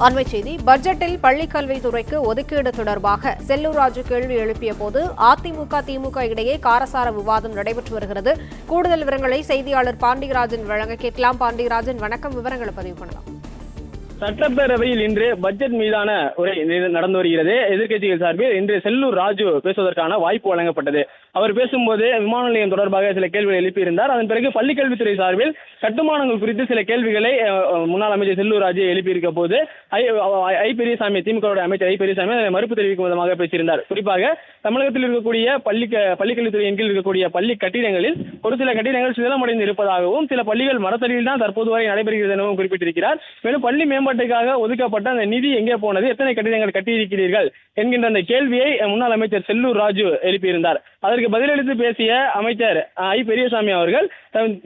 அண்மைச் செய்தி. பட்ஜெட்டில் பள்ளிக்கல்வித்துறைக்கு ஒதுக்கீடு தொடர்பாக செல்லூர் ராஜு கேள்வி எழுப்பிய போது அதிமுக திமுக இடையே காரசார விவாதம் நடைபெற்று வருகிறது. கூடுதல் விவரங்களை செய்தியாளர் பாண்டியராஜன் வழங்க கேட்கலாம். பாண்டியராஜன், வணக்கம். விவரங்களை பதிவு பண்ணலாம். சட்டப்பேரவையில் இன்று பட்ஜெட் மீதான உரை நடந்து வருகிறது. எதிர்க்கட்சிகள் சார்பில் இன்று செல்லூர் ராஜு பேசுவதற்கான வாய்ப்பு வழங்கப்பட்டது. அவர் பேசும்போது விமான நிலையம் தொடர்பாக சில கேள்விகளை எழுப்பியிருந்தார். அதன் பிறகு பள்ளிக்கல்வித்துறை சார்பில் கட்டுமானங்கள் குறித்து சில கேள்விகளை முன்னாள் அமைச்சர் செல்லூர் ராஜு எழுப்பியிருக்க போது ஐ பெரியசாமி, திமுக அமைச்சர் ஐ பெரியசாமி மறுப்பு தெரிவிக்கும் விதமாக பேசியிருந்தார். குறிப்பாக தமிழகத்தில் இருக்கக்கூடிய பள்ளிக்கல்வித்துறையின் கீழ் இருக்கக்கூடிய பள்ளி கட்டிடங்களில் ஒரு சில கட்டிடங்கள் சிதிலமடைந்து இருப்பதாகவும் சில பள்ளிகள் மரத்தடியில் தான் தற்போது வரை நடைபெறுகிறது எனவும் குறிப்பிட்டிருக்கிறார். மேலும் பள்ளி மேம்பாட்டுக்காக ஒதுக்கப்பட்ட அந்த நிதி எங்கே போனது, எத்தனை கட்டிடங்கள் கட்டியிருக்கிறீர்கள் என்கின்ற அந்த கேள்வியை முன்னாள் அமைச்சர் செல்லூர் ராஜு எழுப்பியிருந்தார். அதற்கு பதிலளித்து பேசிய அமைச்சர் ஐ பெரியசாமி அவர்கள்,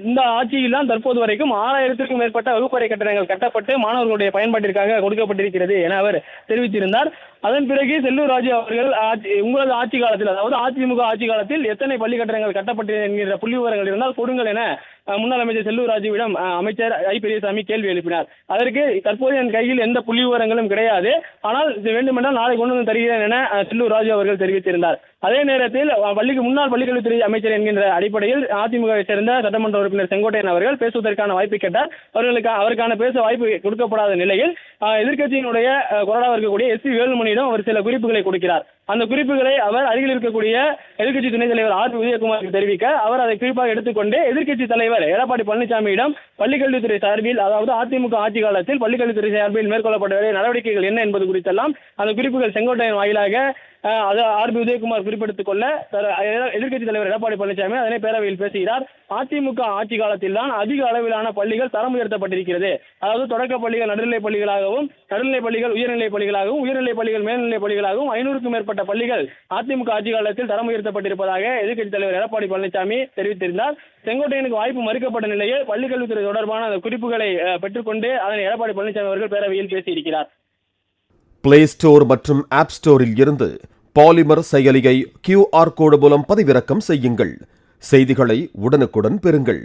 இந்த ஆட்சியில் தான் தற்போது வரைக்கும் 6000க்கும் மேற்பட்ட வகுப்பறை கட்டடங்கள் கட்டப்பட்டு மாணவர்களுடைய பயன்பாட்டிற்காக கொடுக்கப்பட்டிருக்கிறது என அவர் தெரிவித்திருந்தார். அதன் பிறகு செல்லூர் ராஜு அவர்கள், உங்களது ஆட்சி காலத்தில், அதாவது அதிமுக ஆட்சி காலத்தில் எத்தனை பள்ளி கட்டடங்கள் கட்டப்பட்டது என்கிற புள்ளி விவரங்கள் இருந்தால் கொடுங்கள் என முன்னாள் அமைச்சர் செல்லூர் ராஜுவிடம் அமைச்சர் ஐ பெரியசாமி கேள்வி எழுப்பினார். அதற்கு தற்போது என் கையில் எந்த புள்ளி விவரங்களும் கிடையாது, ஆனால் வேண்டுமென்றால் நாளை கொண்டு வந்து தருகிறேன் என செல்லூர் ராஜு அவர்கள் தெரிவித்திருந்தார். அதே நேரத்தில் முன்னாள் பள்ளிக்கல்வித்துறை அமைச்சர் என்கின்ற அடிப்படையில் அதிமுகவை சேர்ந்த சட்டமன்ற உறுப்பினர் செங்கோட்டையன் அவர்கள் பேசுவதற்கான வாய்ப்பு கேட்டார். அவருக்கான பேச வாய்ப்பு கொடுக்கப்படாத நிலையில் எதிர்க்கட்சியினுடைய கொறடாக இருக்கக்கூடிய எஸ். வேலுமணியிடம் அவர் சில குறிப்புகளை கொடுக்கிறார். அந்த குறிப்புகளை அவர் அருகில் இருக்கக்கூடிய எதிர்க்கட்சி துணைத் தலைவர் ஆர். உதயகுமாருக்கு தெரிவிக்க அவர் அதை குறிப்பாக எடுத்துக்கொண்டு எதிர்க்கட்சி தலைவர் எடப்பாடி பழனிசாமியிடம் பள்ளிக்கல்வித்துறை சார்பில், அதாவது அதிமுக ஆட்சி காலத்தில் பள்ளிக்கல்வித்துறை சார்பில் மேற்கொள்ளப்பட்ட நடவடிக்கைகள் என்ன என்பது குறித்தெல்லாம் அந்த குறிப்புகள் செங்கோட்டையன் வாயிலாக ஆர். உதயகுமார் குறிப்பிட்டுக் கொள்ள எதிர்க்கட்சி தலைவர் எடப்பாடி பழனிசாமி அதனை பேரவையில் பேசுகிறார். அதிமுக ஆட்சி காலத்தில் தான் அதிக அளவிலான பள்ளிகள் தரம் உயர்த்தப்பட்டிருக்கிறது. அதாவது தொடக்க பள்ளிகள் நடுநிலை பள்ளிகளாகவும், நடுநிலை பள்ளிகள் உயர்நிலை பள்ளிகளாகவும், உயர்நிலை பள்ளிகள் மேல்நிலை பள்ளிகளாகவும் 500க்கும் மேற்பட்ட பள்ளிகள் அதிமுக ஆட்சி காலத்தில் தரம் உயர்த்தப்பட்டிருப்பதாக எதிர்க்கட்சி தலைவர் எடப்பாடி பழனிசாமி தெரிவித்திருந்தார். செங்கோட்டையனுக்கு வாய்ப்பு மறுக்கப்பட்ட நிலையில் பள்ளிக்கல்வித்துறை தொடர்பான அந்த குறிப்புகளை பெற்றுக்கொண்டு அதனை எடப்பாடி பழனிசாமி அவர்கள் பேரவையில் பேசியிருக்கிறார். பிளே ஸ்டோர் மற்றும் ஆப் ஸ்டோரில் இருந்து பாலிமர் செயலியை QR கோடு மூலம் பதிவிறக்கம் செய்யுங்கள். செய்திகளை உடனுக்குடன் பெறுங்கள்.